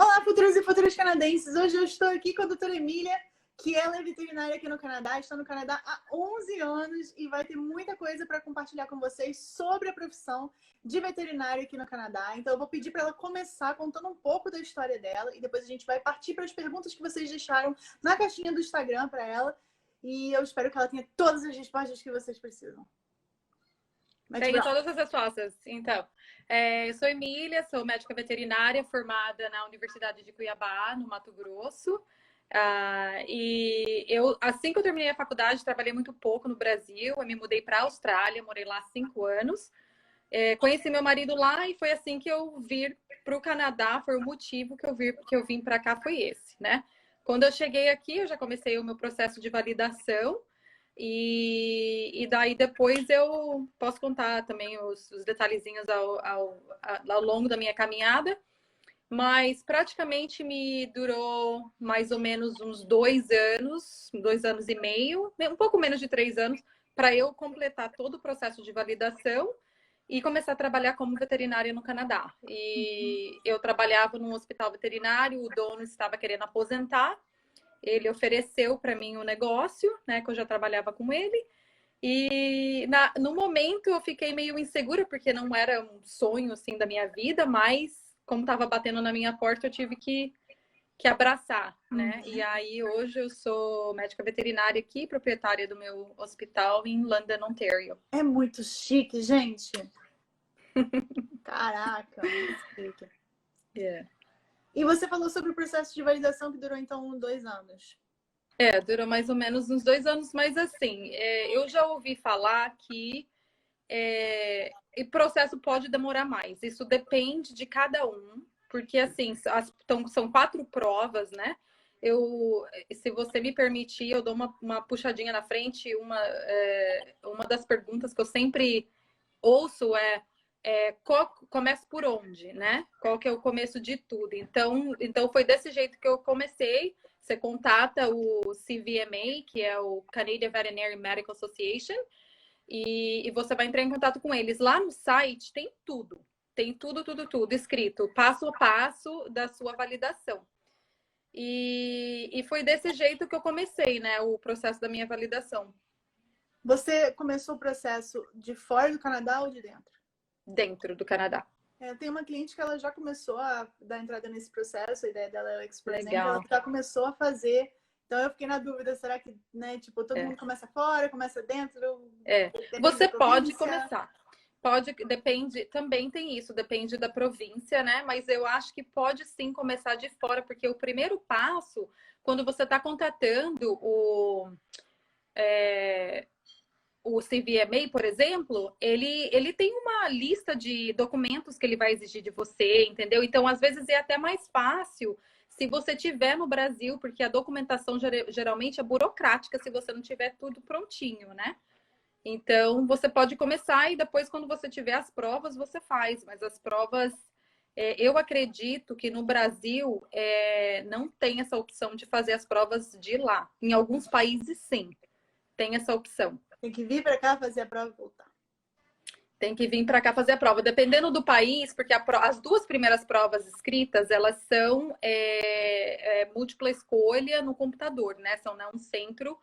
Olá, futuros e futuras canadenses! Hoje eu estou aqui com a doutora Emília, que ela é veterinária aqui no Canadá, está no Canadá há 11 anos e vai ter muita coisa para compartilhar com vocês sobre a profissão de veterinária aqui no Canadá. Então eu vou pedir para ela começar contando um pouco da história dela e depois a gente vai partir para as perguntas que vocês deixaram na caixinha do Instagram para ela. E eu espero que ela tenha todas as respostas que vocês precisam. Tenho todas as respostas. Então, eu sou Emília, sou médica veterinária formada na Universidade de Cuiabá, no Mato Grosso. E eu, assim que eu terminei a faculdade, trabalhei muito pouco no Brasil. Eu me mudei para a Austrália, morei lá 5 anos. Conheci meu marido lá e foi assim que eu vim para o Canadá. Foi o motivo que eu vim para cá, foi esse, né? Quando eu cheguei aqui, eu já comecei o meu processo de validação. E daí depois eu posso contar também os detalhezinhos ao longo da minha caminhada, mas praticamente me durou mais ou menos uns 2 anos e meio, um pouco menos de 3 anos, para eu completar todo o processo de validação e começar a trabalhar como veterinária no Canadá. E eu trabalhava num hospital veterinário, o dono estava querendo aposentar. Ele ofereceu para mim um negócio, né, que eu já trabalhava com ele. E no momento eu fiquei meio insegura, porque não era um sonho assim da minha vida, mas como estava batendo na minha porta, eu tive que abraçar, né? E aí hoje eu sou médica veterinária aqui, proprietária do meu hospital em London, Ontário. É muito chique, gente. Caraca, muito chique. Yeah. E você falou sobre o processo de validação que durou, então, 2 anos. Durou mais ou menos uns 2 anos, mas assim, eu já ouvi falar que o processo pode demorar mais. Isso depende de cada um, porque assim, são 4 provas, né? Se você me permitir, eu dou uma puxadinha na frente. Uma das perguntas que eu sempre ouço começa por onde, né? Qual que é o começo de tudo? Então foi desse jeito que eu comecei. Você contata o CVMA, que é o Canadian Veterinary Medical Association, e você vai entrar em contato com eles. Lá no site tem tudo. Tem tudo escrito, passo a passo da sua validação. E foi desse jeito que eu comecei, né? O processo da minha validação. Você começou o processo de fora do Canadá ou de dentro? Dentro do Canadá. Eu tenho uma cliente que ela já começou a dar entrada nesse processo, a ideia dela é o Expert Zen, Legal. ela já começou a fazer. Então eu fiquei na dúvida, será que, né, tipo, todo mundo começa fora, começa dentro? Você pode começar. Depende, também tem isso, depende da província, né? Mas eu acho que pode sim começar de fora, porque o primeiro passo, quando você está contatando o CVMA, por exemplo, ele tem uma lista de documentos que ele vai exigir de você, entendeu? Então, às vezes, é até mais fácil se você tiver no Brasil, porque a documentação geralmente é burocrática se você não tiver tudo prontinho, né? Então, você pode começar e depois, quando você tiver as provas, você faz. Mas as provas, eu acredito que no Brasil não tem essa opção de fazer as provas de lá. Em alguns países, sim, tem essa opção. Tem que vir para cá fazer a prova e voltar. Tem que vir para cá fazer a prova. Dependendo do país, porque as 2 primeiras provas escritas, elas são múltipla escolha no computador, né? São um centro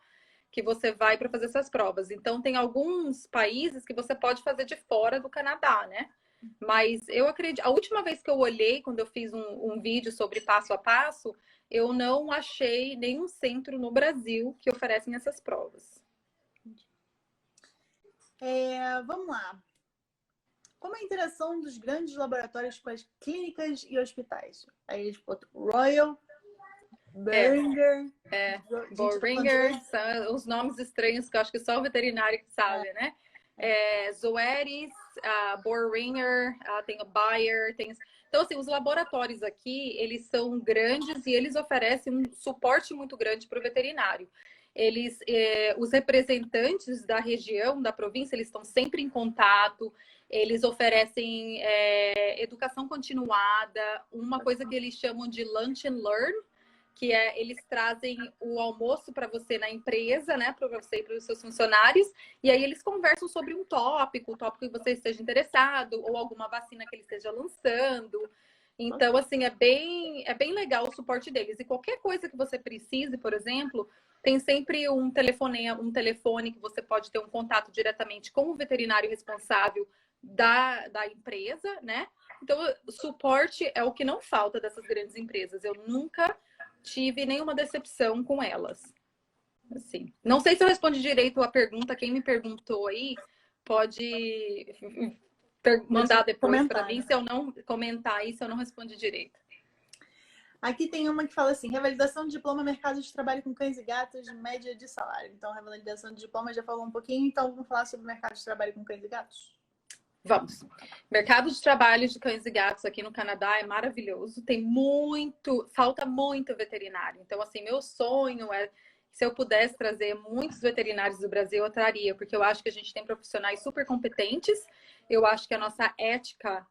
que você vai para fazer essas provas. Então, tem alguns países que você pode fazer de fora do Canadá, né? Mas eu acredito... A última vez que eu olhei, quando eu fiz um vídeo sobre passo a passo, eu não achei nenhum centro no Brasil que oferecem essas provas. Vamos lá. Como é a interação dos grandes laboratórios com as clínicas e hospitais? Aí eles botam Royal, Boehringer... Boehringer, são os nomes estranhos que eu acho que só o veterinário que sabe, né? Zoetis, Boehringer, tem o Bayer, tem... Então, assim, os laboratórios aqui, eles são grandes e eles oferecem um suporte muito grande para o veterinário. Os representantes da região, da província, eles estão sempre em contato, eles oferecem educação continuada, uma coisa que eles chamam de Lunch and Learn, que eles trazem o almoço para você na empresa, né, para você e para os seus funcionários, e aí eles conversam sobre o tópico que você esteja interessado, ou alguma vacina que ele esteja lançando. Então, assim, é bem legal o suporte deles. E qualquer coisa que você precise, por exemplo, tem sempre um telefone que você pode ter um contato diretamente com o veterinário responsável da empresa, né? Então, suporte é o que não falta dessas grandes empresas. Eu nunca tive nenhuma decepção com elas. Assim, não sei se eu respondi direito a pergunta. Quem me perguntou aí pode mandar depois para mim, se eu não comentar aí, se eu não respondi direito. Aqui tem uma que fala assim: revalidação de diploma, mercado de trabalho com cães e gatos, média de salário. Então, revalidação de diploma já falou um pouquinho, então vamos falar sobre o mercado de trabalho com cães e gatos? Vamos. Mercado de trabalho de cães e gatos aqui no Canadá é maravilhoso. Falta muito veterinário. Então, assim, meu sonho é, se eu pudesse trazer muitos veterinários do Brasil, eu traria, porque eu acho que a gente tem profissionais super competentes. Eu acho que a nossa ética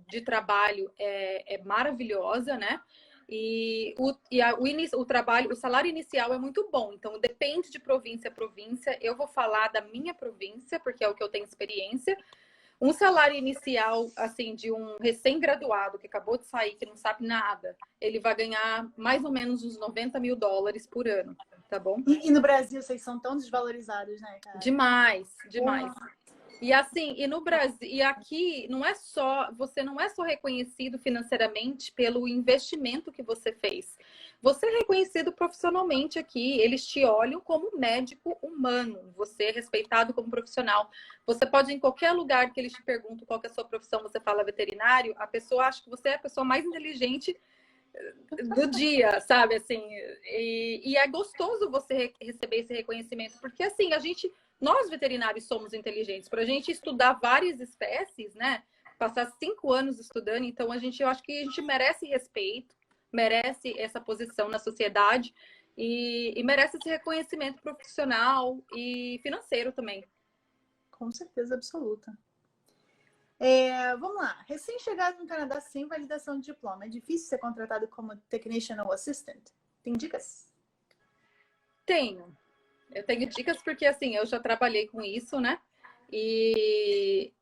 de trabalho é maravilhosa, né? E o salário inicial é muito bom. Então, depende de província a província. Eu vou falar da minha província, porque é o que eu tenho experiência. Um salário inicial, assim, de um recém-graduado que acabou de sair, que não sabe nada, ele vai ganhar mais ou menos uns $90 mil por ano, tá bom? E no Brasil, vocês são tão desvalorizados, né, cara? Demais, demais. E assim, e no Brasil, e aqui você não é só reconhecido financeiramente pelo investimento que você fez. Você é reconhecido profissionalmente aqui, eles te olham como médico humano, você é respeitado como profissional. Você pode ir em qualquer lugar que eles te perguntam qual que é a sua profissão, você fala veterinário, a pessoa acha que você é a pessoa mais inteligente do dia, sabe? Assim, e é gostoso você receber esse reconhecimento, porque assim, nós veterinários somos inteligentes. Para a gente estudar várias espécies, né? Passar 5 anos estudando, então eu acho que a gente merece respeito, merece essa posição na sociedade e merece esse reconhecimento profissional e financeiro também. Com certeza absoluta. Vamos lá. Recém-chegado no Canadá sem validação de diploma, é difícil ser contratado como technician ou assistant? Tem dicas? Tenho. Eu tenho dicas porque, assim, eu já trabalhei com isso, né? E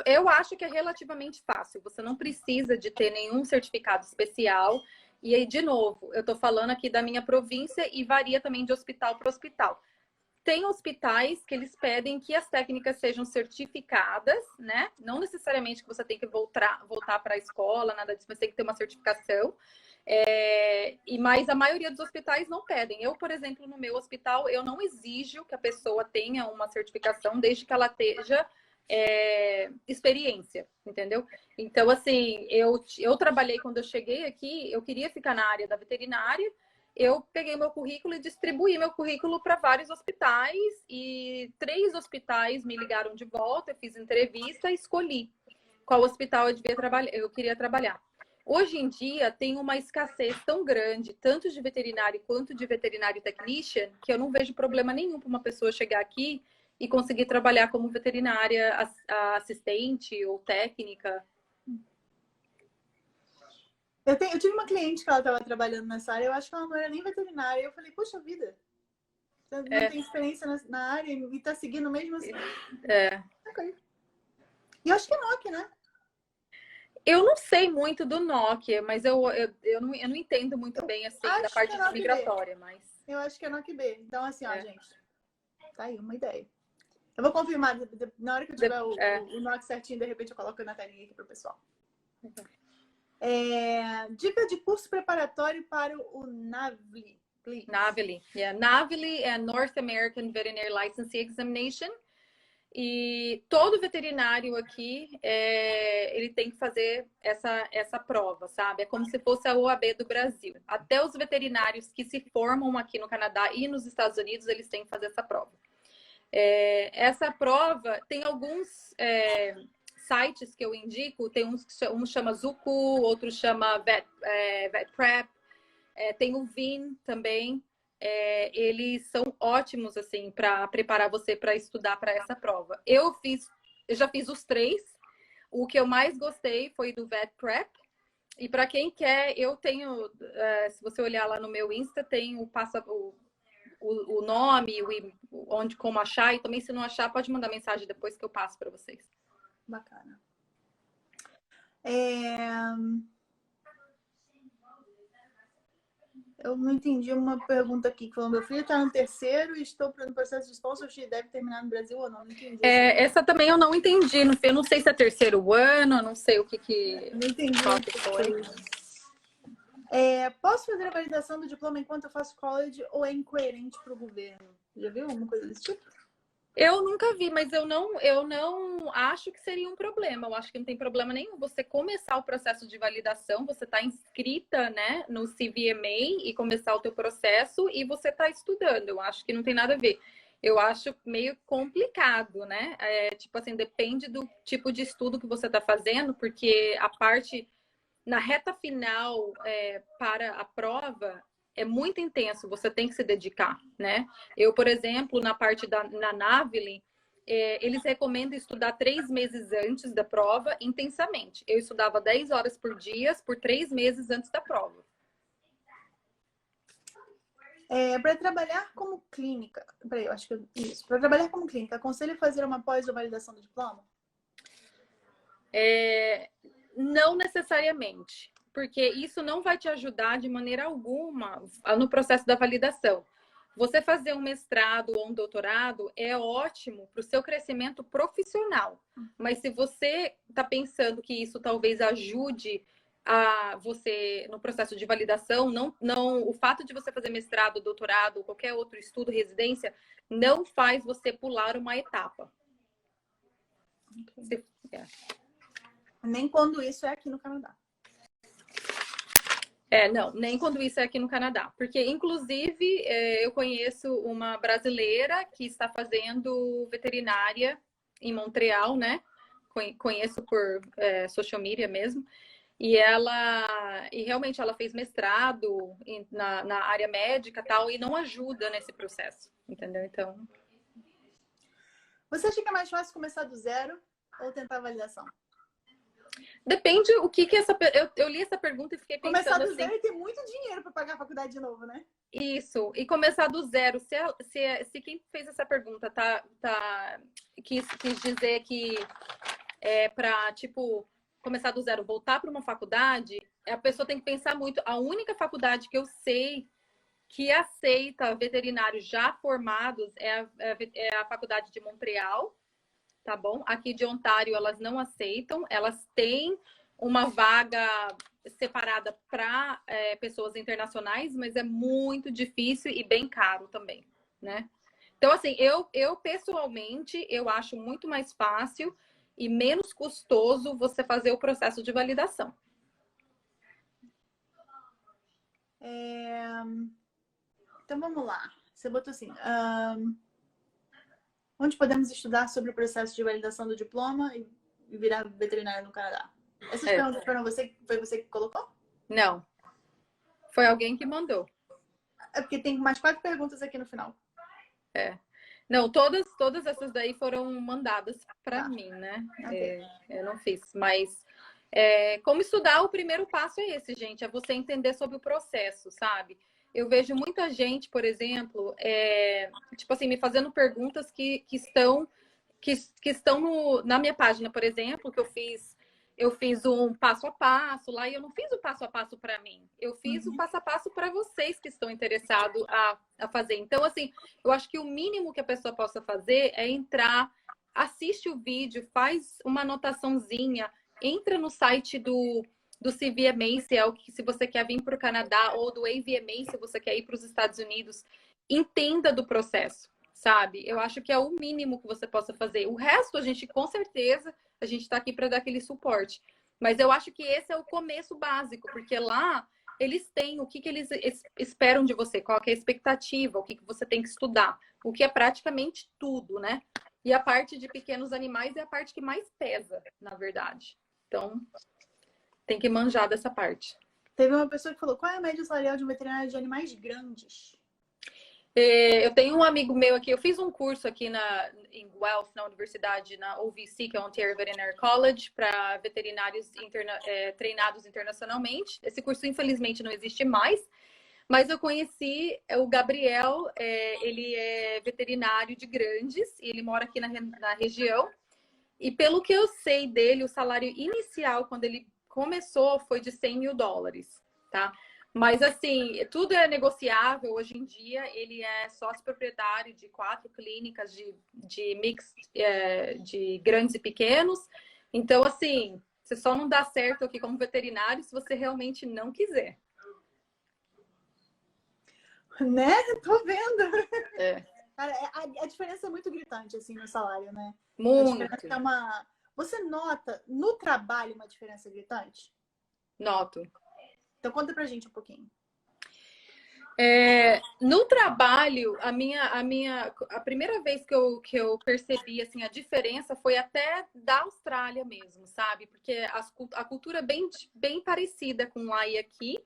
eu acho que é relativamente fácil. Você não precisa de ter nenhum certificado especial. E aí, de novo, eu estou falando aqui da minha província e varia também de hospital para hospital. Tem hospitais que eles pedem que as técnicas sejam certificadas, né? Não necessariamente que você tem que voltar para a escola, nada disso, mas tem que ter uma certificação. Mas a maioria dos hospitais não pedem. Eu, por exemplo, no meu hospital, eu não exijo que a pessoa tenha uma certificação desde que ela esteja experiência, entendeu? Então, assim, eu trabalhei quando eu cheguei aqui, eu queria ficar na área da veterinária, eu peguei meu currículo e distribuí meu currículo para vários hospitais e 3 hospitais me ligaram de volta, eu fiz entrevista e escolhi qual hospital eu queria trabalhar. Hoje em dia tem uma escassez tão grande, tanto de veterinário quanto de veterinário technician, que eu não vejo problema nenhum para uma pessoa chegar aqui e conseguir trabalhar como veterinária assistente ou técnica. Eu tive uma cliente que ela estava trabalhando nessa área, eu acho que ela não era nem veterinária. Eu falei, puxa vida, você não tem experiência na área e está seguindo mesmo assim? Okay. E eu acho que é NOC, né? Eu não sei muito do NOC, mas eu não entendo muito bem assim da parte de migratória, mas eu acho que é NOC B. Então, assim, ó, gente, tá aí uma ideia. Eu vou confirmar na hora que eu tiver o NOC certinho, de repente eu coloco na telinha aqui pro pessoal. Dica de curso preparatório para o NAVLE. NAVLE. NAVLE é North American Veterinary Licensing Examination. E todo veterinário aqui, ele tem que fazer essa prova, sabe? É como se fosse a OAB do Brasil. Até os veterinários que se formam aqui no Canadá e nos Estados Unidos, eles têm que fazer essa prova. Essa prova tem alguns sites que eu indico, tem um chama Zuku, outro chama VetPrep, tem o VIN também. Eles são ótimos assim para preparar você para estudar para essa prova. Eu já fiz os 3. O que eu mais gostei foi do VetPrep. E para quem quer, eu tenho, se você olhar lá no meu Insta, tem o nome, como achar, e também se não achar, pode mandar mensagem depois que eu passo para vocês. Bacana. Eu não entendi uma pergunta aqui que falou: meu filho está no terceiro e estou no processo de sponsorship, deve terminar no Brasil ou não? Não entendi. Essa também eu não entendi. Eu não sei se é terceiro ano, não sei o que. Não entendi. Posso fazer a validação do diploma enquanto eu faço college ou é incoerente para o governo? Já viu alguma coisa desse tipo? Eu nunca vi, mas eu não acho que seria um problema. Eu acho que não tem problema nenhum você começar o processo de validação, você está inscrita, né, no CVMA e começar o teu processo e você está estudando. Eu acho que não tem nada a ver. Eu acho meio complicado, né? Tipo assim, depende do tipo de estudo que você está fazendo, porque a parte na reta final para a prova é muito intenso, você tem que se dedicar, né? Eu, por exemplo, na parte na Navili, eles recomendam estudar 3 meses antes da prova, intensamente. Eu estudava 10 horas por dia, por 3 meses antes da prova. Para trabalhar como clínica, peraí, eu acho que isso. Para trabalhar como clínica, aconselho fazer uma pós ou validação do diploma? Não necessariamente, porque isso não vai te ajudar de maneira alguma no processo da validação. Você fazer um mestrado ou um doutorado é ótimo para o seu crescimento profissional, mas se você está pensando que isso talvez ajude a você no processo de validação, não, o fato de você fazer mestrado, doutorado ou qualquer outro estudo, residência, não faz você pular uma etapa. Okay. Nem quando isso é aqui no Canadá. Não, nem quando isso é aqui no Canadá. Porque, inclusive, eu conheço uma brasileira que está fazendo veterinária em Montreal, né? Conheço por social media mesmo. E realmente ela fez mestrado na área médica e tal, e não ajuda nesse processo, entendeu? Então... Você acha que é mais fácil começar do zero ou tentar a validação? Depende o que essa... Eu li essa pergunta e fiquei pensando começar do assim... zero e ter muito dinheiro para pagar a faculdade de novo, né? Isso, e começar do zero. Se quem fez essa pergunta quis dizer que para, tipo, começar do zero, voltar para uma faculdade, a pessoa tem que pensar muito. A única faculdade que eu sei que aceita veterinários já formados é a faculdade de Montreal, tá bom? Aqui de Ontário elas não aceitam, elas têm uma vaga separada para pessoas internacionais, mas é muito difícil e bem caro também, né? Então, assim, eu pessoalmente, eu acho muito mais fácil e menos custoso você fazer o processo de validação. Então, vamos lá. Você botou assim... Onde podemos estudar sobre o processo de validação do diploma e virar veterinário no Canadá? Essas perguntas foram foi você que colocou? Não. Foi alguém que mandou. É porque tem mais 4 perguntas aqui no final. Não, todas essas daí foram mandadas para mim, né? Okay. Eu não fiz, mas como estudar, o primeiro passo é esse, gente, é você entender sobre o processo, sabe? Eu vejo muita gente, por exemplo, tipo assim, me fazendo perguntas que estão na minha página, por exemplo, que eu fiz um passo a passo lá e eu não fiz o passo a passo para mim. Eu fiz o passo a passo para vocês que estão interessados a fazer. Então, assim, eu acho que o mínimo que a pessoa possa fazer é entrar, assiste o vídeo, faz uma anotaçãozinha, entra no site do CVMA, se você quer vir para o Canadá, ou do AVMA, se você quer ir para os Estados Unidos, entenda do processo, sabe? Eu acho que é o mínimo que você possa fazer. O resto, com certeza, a gente está aqui para dar aquele suporte. Mas eu acho que esse é o começo básico, porque lá eles têm o que eles esperam de você, qual que é a expectativa, o que você tem que estudar, o que é praticamente tudo, né? E a parte de pequenos animais é a parte que mais pesa, na verdade. Então, tem que manjar dessa parte. Teve uma pessoa que falou, qual é a média salarial de um veterinário de animais grandes? Eu tenho um amigo meu aqui, eu fiz um curso aqui em Guelph, na universidade, na OVC, que é Ontario Veterinary College, para veterinários treinados internacionalmente. Esse curso, infelizmente, não existe mais, mas eu conheci o Gabriel, ele é veterinário de Grandes, e ele mora aqui na região. E pelo que eu sei dele, o salário inicial, quando ele começou foi de $100 mil, tá? Mas, assim, tudo é negociável hoje em dia. Ele é sócio proprietário de 4 clínicas de mix de grandes e pequenos. Então, assim, você só não dá certo aqui como veterinário se você realmente não quiser. Né? Tô vendo. É. Cara, a diferença é muito gritante, assim, no salário, né? Muito. A diferença é uma... Você nota no trabalho uma diferença gritante? Noto. Então conta pra gente um pouquinho. No trabalho, a primeira vez que eu percebi assim, a diferença foi até da Austrália mesmo, sabe? Porque a cultura é bem parecida com lá e aqui,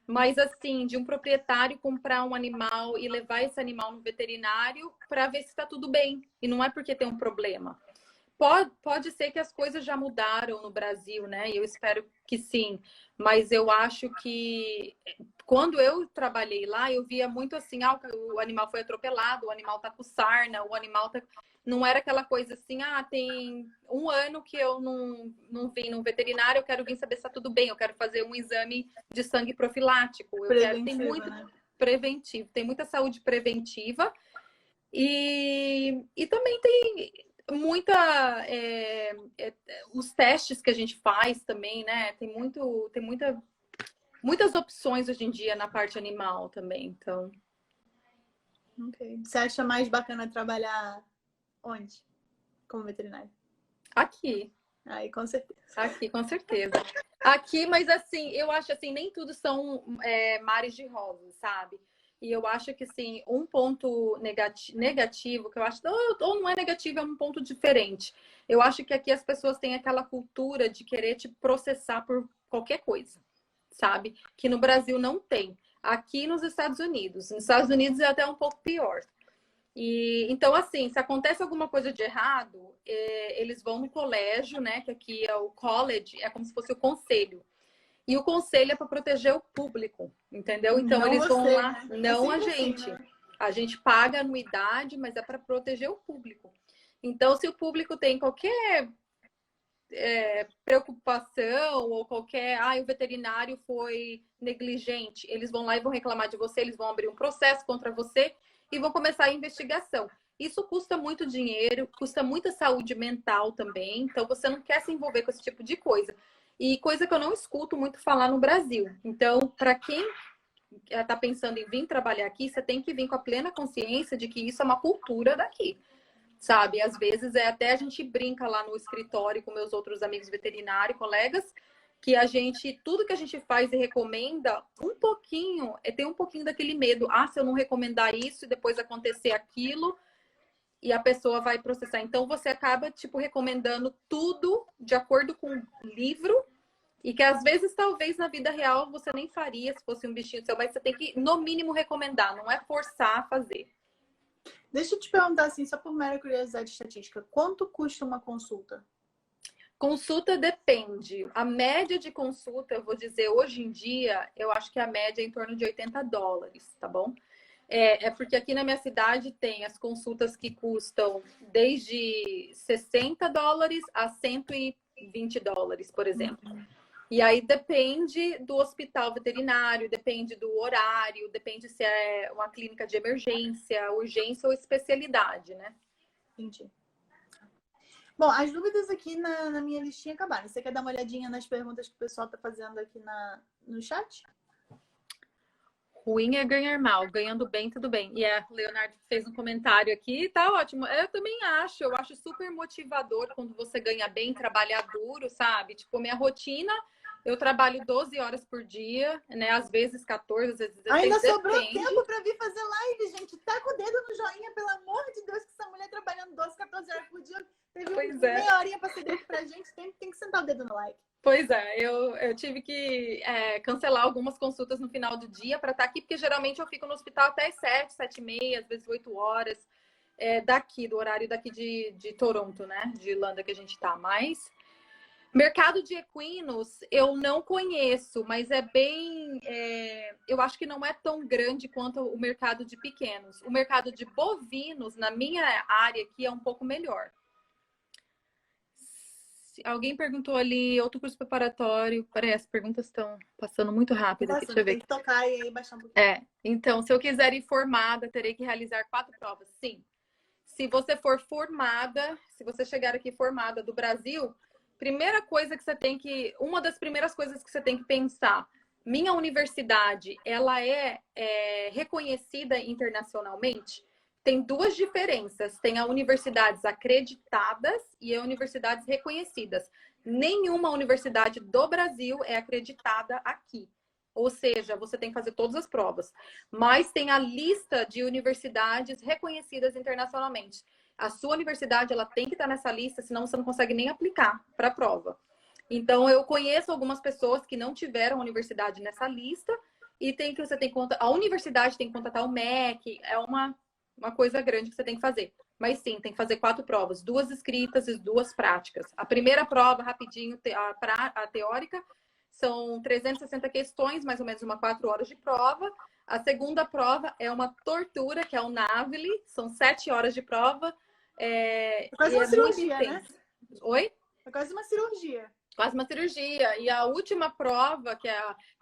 mas assim, de um proprietário comprar um animal e levar esse animal no veterinário para ver se está tudo bem. E não é porque tem um problema. Pode ser que as coisas já mudaram no Brasil, né? E eu espero que sim. Mas eu acho que quando eu trabalhei lá, eu via muito assim, o animal foi atropelado, o animal tá com sarna, o animal tá... Não era aquela coisa assim, tem 1 ano que eu não vim no veterinário, eu quero vir saber se tá tudo bem, eu quero fazer um exame de sangue profilático. Tem muito né? preventivo, tem muita saúde preventiva. E também tem os testes que a gente faz também, né? Tem muitas opções hoje em dia na parte animal também, então. Okay. Você acha mais bacana trabalhar onde? Como veterinário? Aqui. Aí, com certeza. Aqui, com certeza. Aqui, mas assim, eu acho assim, nem tudo são mares de rosas, sabe? E eu acho que, assim, um ponto negativo, que eu acho, ou não é negativo, é um ponto diferente. Eu acho que aqui as pessoas têm aquela cultura de querer te processar por qualquer coisa, sabe? Que no Brasil não tem. Aqui nos Estados Unidos. Nos Estados Unidos é até um pouco pior. Então, assim, se acontece alguma coisa de errado, eles vão no colégio, né? Que aqui é o college, é como se fosse o conselho. E o conselho é para proteger o público, entendeu? Então, não eles vão lá, né? não a Assim, gente. né? A gente paga anuidade, mas é para proteger o público. Então, se o público tem qualquer preocupação ou qualquer... o veterinário foi negligente, eles vão lá e vão reclamar de você, eles vão abrir um processo contra você e vão começar a investigação. Isso custa muito dinheiro, custa muita saúde mental também, então você não quer se envolver com esse tipo de coisa. E coisa que eu não escuto muito falar no Brasil. Então, para quem está pensando em vir trabalhar aqui, você tem que vir com a plena consciência de que isso é uma cultura daqui, sabe? Às vezes até a gente brinca lá no escritório com meus outros amigos veterinários, colegas, que tudo que a gente faz e recomenda, tem um pouquinho daquele medo. Se eu não recomendar isso e depois acontecer aquilo, e a pessoa vai processar. Então, você acaba, recomendando tudo de acordo com o livro e que, às vezes, talvez, na vida real, você nem faria se fosse um bichinho seu, mas você tem que, no mínimo, recomendar, não é forçar a fazer. Deixa eu te perguntar, assim, só por mera curiosidade estatística, quanto custa uma consulta? Consulta depende. A média de consulta, eu vou dizer, hoje em dia, eu acho que a média é em torno de $80, tá bom? Porque aqui na minha cidade tem as consultas que custam desde $60 a $120, por exemplo. E aí depende do hospital veterinário, depende do horário, depende se é uma clínica de emergência, urgência ou especialidade, né? Entendi. Bom, as dúvidas aqui na minha listinha acabaram. Você quer dar uma olhadinha nas perguntas que o pessoal está fazendo aqui no chat? Ruim é ganhar mal, ganhando bem, tudo bem. E o Leonardo fez um comentário aqui, tá ótimo. Eu também acho, eu acho super motivador quando você ganha bem, trabalhar duro, sabe? Tipo, minha rotina, eu trabalho 12 horas por dia, né? Às vezes 14, às vezes 16, ainda sobrou depende. tempo para vir fazer live, gente. Tá com o dedo no joinha, pelo amor de Deus, que essa mulher trabalhando 12, 14 horas por dia. Teve meia horinha para ceder aqui pra gente, tem que sentar o dedo no like. Pois é, eu tive que cancelar algumas consultas no final do dia para estar aqui, porque geralmente eu fico no hospital até as 7, 7h30, às vezes 8 horas, do horário daqui de Toronto, né? De Irlanda que a gente tá. Mas mercado de equinos eu não conheço, mas eu acho que não é tão grande quanto o mercado de pequenos. O mercado de bovinos, na minha área aqui, é um pouco melhor. Alguém perguntou ali, outro curso preparatório. Peraí, as perguntas estão passando muito rápido aqui. Deixa eu ver. Tem que tocar e aí baixar um pouquinho. Então, se eu quiser ir formada, terei que realizar 4 provas. Sim. Se você for formada, se você chegar aqui formada do Brasil, primeira coisa que você tem que... Uma das primeiras coisas que você tem que pensar, minha universidade, ela é reconhecida internacionalmente? Tem duas diferenças. Tem as universidades acreditadas e as universidades reconhecidas. Nenhuma universidade do Brasil é acreditada aqui. Ou seja, você tem que fazer todas as provas. Mas tem a lista de universidades reconhecidas internacionalmente. A sua universidade, ela tem que estar nessa lista, senão você não consegue nem aplicar para a prova. Então, eu conheço algumas pessoas que não tiveram a universidade nessa lista e a universidade tem que contatar o MEC, é uma coisa grande que você tem que fazer. Mas sim, tem que fazer 4 provas, 2 escritas e 2 práticas. A primeira prova, rapidinho, a teórica, são 360 questões, mais ou menos 4 horas de prova. A segunda prova é uma tortura, que é o NAVLE, são 7 horas de prova. É quase uma cirurgia, né? Oi? É quase uma cirurgia. Quase uma cirurgia. E a última prova,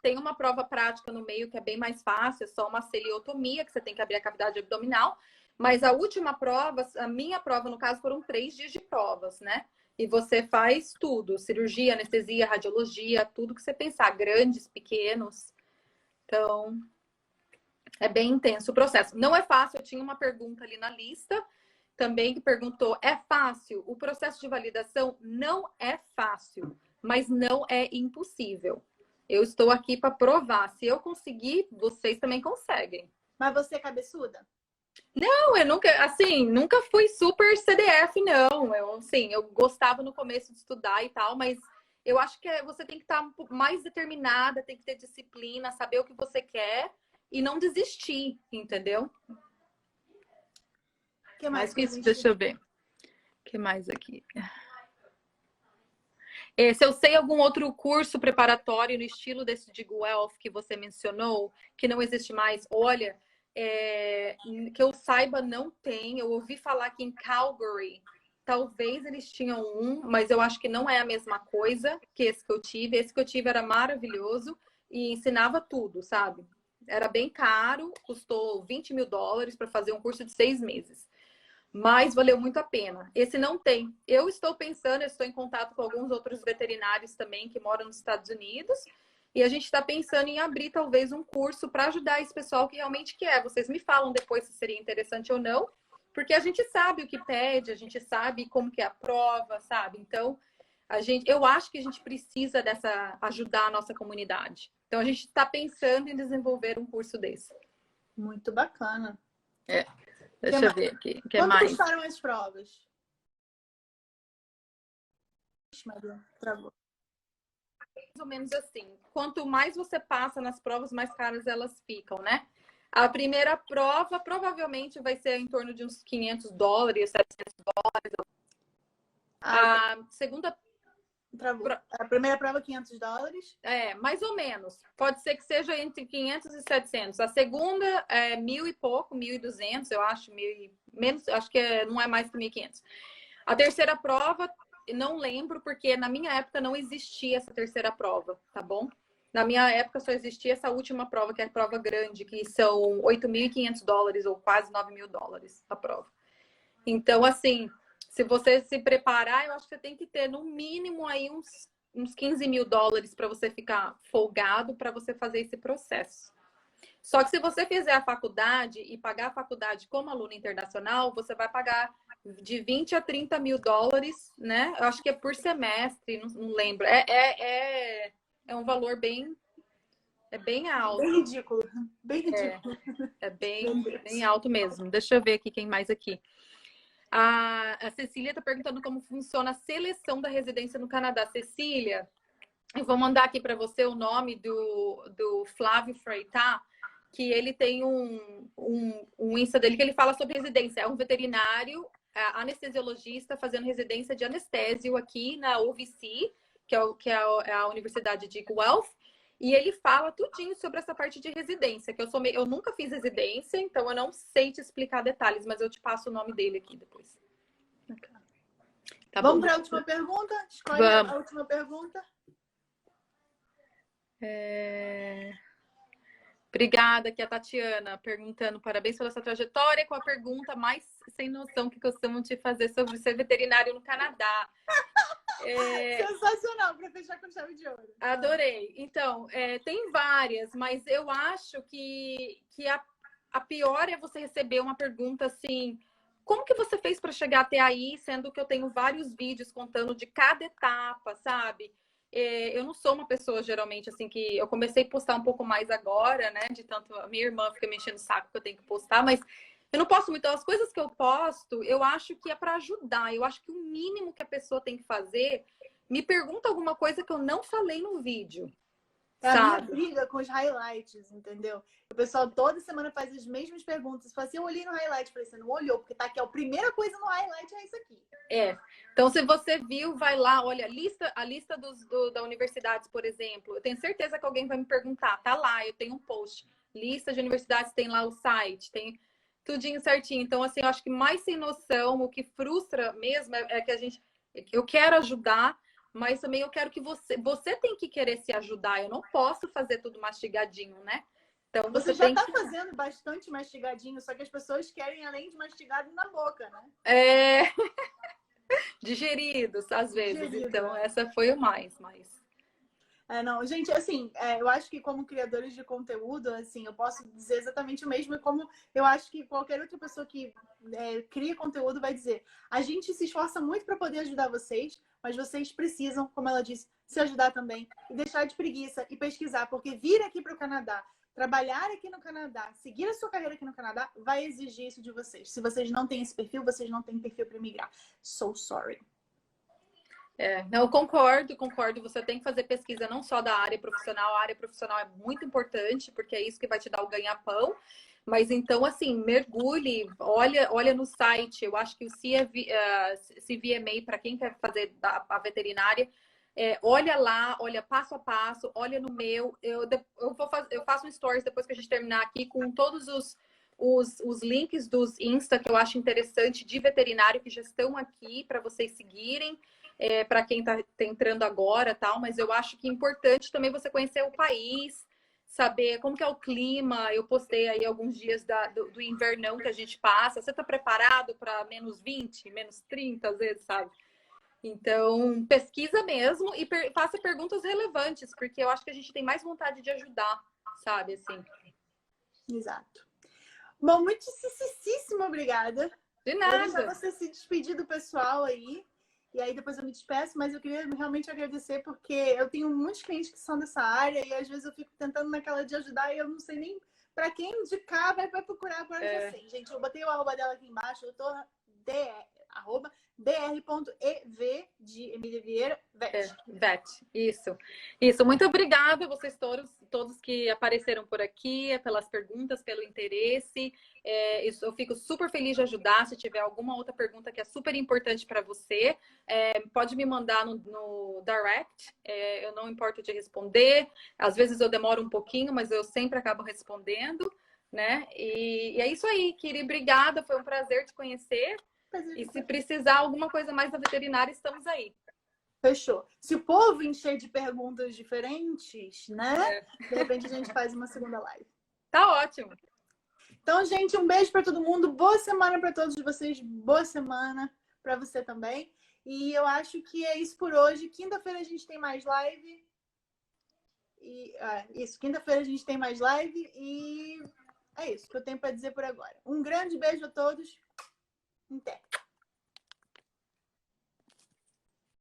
tem uma prova prática no meio que é bem mais fácil, é só uma celiotomia, que você tem que abrir a cavidade abdominal. Mas a última prova, a minha prova, no caso, foram 3 dias de provas, né? E você faz tudo, cirurgia, anestesia, radiologia, tudo que você pensar, grandes, pequenos. Então, é bem intenso o processo. Não é fácil, eu tinha uma pergunta ali na lista também que perguntou, é fácil? O processo de validação não é fácil, mas não é impossível. Eu estou aqui para provar. Se eu conseguir, vocês também conseguem. Mas você é cabeçuda? Não, eu nunca fui super CDF, não. Eu gostava no começo de estudar e tal, mas eu acho que você tem que estar mais determinada, tem que ter disciplina, saber o que você quer e não desistir, entendeu? Que mais que existe? Deixa eu ver. O que mais aqui? Se eu sei algum outro curso preparatório no estilo desse de Guelph que você mencionou, que não existe mais, olha, que eu saiba, não tem. Eu ouvi falar que em Calgary, talvez eles tinham um, mas eu acho que não é a mesma coisa que esse que eu tive. Esse que eu tive era maravilhoso e ensinava tudo, sabe? Era bem caro, custou $20.000 para fazer um curso de 6 meses. Mas valeu muito a pena. Esse não tem. Eu estou em contato com alguns outros veterinários também que moram nos Estados Unidos. E a gente está pensando em abrir talvez um curso para ajudar esse pessoal que realmente quer. Vocês me falam depois se seria interessante ou não, porque a gente sabe o que pede, a gente sabe como que é a prova, sabe? Então, eu acho que a gente precisa ajudar a nossa comunidade. Então, a gente está pensando em desenvolver um curso desse. Muito bacana. Deixa eu ver aqui. Quanto custaram as provas? Maria, travou. Mais ou menos assim. Quanto mais você passa nas provas, mais caras elas ficam, né? A primeira prova provavelmente vai ser em torno de uns $500, $700. A segunda... Travou. A primeira prova, $500? Mais ou menos. Pode ser que seja entre 500 e 700. A segunda é 1.000 e pouco, 1.200, eu acho, menos, acho que não é mais que 1.500. A terceira prova, não lembro, porque na minha época não existia essa terceira prova, tá bom? Na minha época só existia essa última prova, que é a prova grande, que são $8.500 ou quase $9.000 a prova. Então, assim, se você se preparar, eu acho que você tem que ter no mínimo aí uns $15.000 para você ficar folgado para você fazer esse processo. Só que se você fizer a faculdade e pagar a faculdade como aluno internacional, você vai pagar de $20 a $30.000, né? Eu acho que é por semestre, não lembro. É um valor bem alto. Bem ridículo. Bem ridículo. É bem alto mesmo. Deixa eu ver aqui quem mais aqui. A Cecília está perguntando como funciona a seleção da residência no Canadá. Cecília, eu vou mandar aqui para você o nome do Flávio Freitas, que ele tem um Insta dele que ele fala sobre residência. É um veterinário, anestesiologista, fazendo residência de anestésio aqui na UVC, que é a Universidade de Guelph. E ele fala tudinho sobre essa parte de residência, que eu nunca fiz residência, então eu não sei te explicar detalhes, mas eu te passo o nome dele aqui depois. Tá Vamos bom. para a última pergunta? Escolhe a última pergunta. Obrigada, aqui é a Tatiana, perguntando: parabéns pela sua trajetória, com a pergunta mais sem noção que costumam te fazer sobre ser veterinário no Canadá. Sensacional, para fechar com chave de ouro. Adorei. Então, tem várias, mas eu acho que a pior é você receber uma pergunta assim: como que você fez para chegar até aí, sendo que eu tenho vários vídeos contando de cada etapa, sabe? Eu não sou uma pessoa, geralmente, assim, que eu comecei a postar um pouco mais agora, né? De tanto a minha irmã fica me enchendo o saco que eu tenho que postar, mas eu não posto muito. Então, as coisas que eu posto, eu acho que é para ajudar. Eu acho que o mínimo que a pessoa tem que fazer, me pergunta alguma coisa que eu não falei no vídeo. É a minha briga com os highlights, entendeu? O pessoal toda semana faz as mesmas perguntas. Fala assim, eu olhei no highlight. Falei, você não olhou, porque tá aqui, a primeira coisa no highlight é isso aqui. Então, se você viu, vai lá, olha, a lista da universidades, por exemplo. Eu tenho certeza que alguém vai me perguntar. Tá lá, eu tenho um post. Lista de universidades, tem lá o site, tem tudinho certinho. Então, assim, eu acho que mais sem noção, o que frustra mesmo é que eu quero ajudar, mas também eu quero que você tem que querer se ajudar. Eu não posso fazer tudo mastigadinho, né? Então, você já tá fazendo bastante mastigadinho, só que as pessoas querem, além de mastigado, na boca, né? Digeridos, às vezes. Então, essa foi o mais. Não, gente, assim, eu acho que como criadores de conteúdo, assim, eu posso dizer exatamente o mesmo, e como eu acho que qualquer outra pessoa que cria conteúdo vai dizer. A gente se esforça muito para poder ajudar vocês, mas vocês precisam, como ela disse, se ajudar também e deixar de preguiça e pesquisar, porque vir aqui para o Canadá, trabalhar aqui no Canadá, seguir a sua carreira aqui no Canadá, vai exigir isso de vocês. Se vocês não têm esse perfil, vocês não têm perfil para migrar. So sorry. Não, eu concordo. Você tem que fazer pesquisa não só da área profissional, a área profissional é muito importante, porque é isso que vai te dar o ganha-pão, mas então, assim, mergulhe, olha no site. Eu acho que o CVMA, para quem quer fazer a veterinária, olha lá, olha passo a passo, olha no meu. Eu faço um stories depois que a gente terminar aqui com todos os links dos Insta que eu acho interessante de veterinário que já estão aqui para vocês seguirem. Para quem está entrando agora, tal, mas eu acho que é importante também você conhecer o país, saber como que é o clima. Eu postei aí alguns dias do invernão que a gente passa. Você está preparado para menos 20, menos 30, às vezes, sabe? Então, pesquisa mesmo e faça perguntas relevantes, porque eu acho que a gente tem mais vontade de ajudar, sabe? Assim. Exato. Bom, muitíssimo obrigada. De nada. Vou deixar você se despedir do pessoal aí. E aí depois eu me despeço, mas eu queria realmente agradecer porque eu tenho muitos clientes que são dessa área e às vezes eu fico tentando naquela de ajudar e eu não sei nem para quem indicar, vai procurar agora já sei. Gente, eu botei o arroba dela aqui embaixo, eu tô arroba dr.ev de Emília Vieira, Vet. Isso. Muito obrigada a vocês todos que apareceram por aqui, pelas perguntas, pelo interesse. Eu fico super feliz de ajudar. Se tiver alguma outra pergunta que é super importante para você, pode me mandar no direct. Eu não importo de responder. Às vezes eu demoro um pouquinho, mas eu sempre acabo respondendo, né? E é isso aí, Kiri. Obrigada. Foi um prazer te conhecer. E se precisar alguma coisa mais da veterinária, estamos aí. Fechou. Se o povo encher de perguntas diferentes, né? De repente a gente faz uma segunda live. Tá ótimo. Então, gente, um beijo para todo mundo. Boa semana para todos vocês. Boa semana para você também. E eu acho que é isso por hoje. Quinta-feira a gente tem mais live. Quinta-feira a gente tem mais live. E é isso que eu tenho para dizer por agora. Um grande beijo a todos. Até.